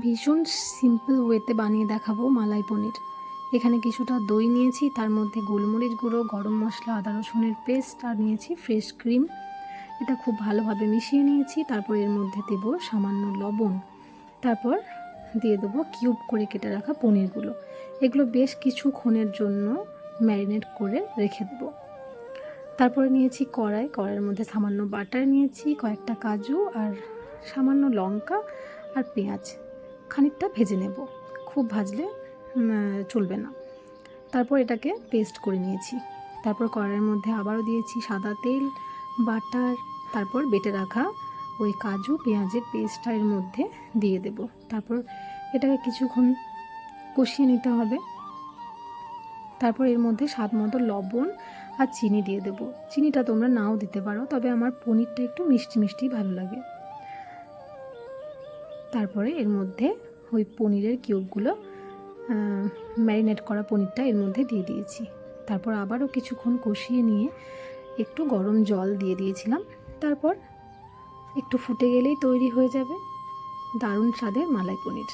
ভীষণ সিম্পল ওয়েতে বানিয়ে দেখাবো মালাই পনির। এখানে কিছুটা দই নিয়েছি, তার মধ্যে গোলমরিচ গুঁড়ো, গরম মশলা, আদা রসুনের পেস্ট আর নিয়েছি ফ্রেশ ক্রিম। এটা খুব ভালোভাবে মিশিয়ে নিয়েছি। তারপর এর মধ্যে দেব সামান্য লবণ, তারপর দিয়ে দেবো কিউব করে কেটে রাখা পনিরগুলো। এগুলো বেশ কিছুক্ষণের জন্য ম্যারিনেট করে রেখে দেবো। তারপরে নিয়েছি কড়াইয়ের মধ্যে সামান্য বাটার নিয়েছি, কয়েকটা কাজু আর সামান্য লঙ্কা আর পেঁয়াজ খানিকটা ভেজে নেব, খুব ভাজলে চলবে না। তারপর এটাকে পেস্ট করে নিয়েছি। তারপর কড়াইয়ের মধ্যে আবারও দিয়েছি সাদা তেল, বাটার, তারপর বেটে রাখা ওই কাজু পেঁয়াজের পেস্টটা এর মধ্যে দিয়ে দেব। তারপর এটাকে কিছুক্ষণ কষিয়ে নিতে হবে। তারপর এর মধ্যে স্বাদ মতো লবণ আর চিনি দিয়ে দেব। চিনিটা তোমরা নাও দিতে পারো, তবে আমার পনিরটা একটু মিষ্টি মিষ্টি ভালো লাগে। তারপরে এর মধ্যে ওই পনিরের কিউবগুলো ম্যারিনেট করা পনিরটা এর মধ্যে দিয়ে দিয়েছি। তারপর আবারও কিছুক্ষণ কষিয়ে নিয়ে একটু গরম জল দিয়ে দিয়েছিলাম। তারপর একটু ফুটে গেলেই তৈরি হয়ে যাবে দারুণ স্বাদের মালাই পনির।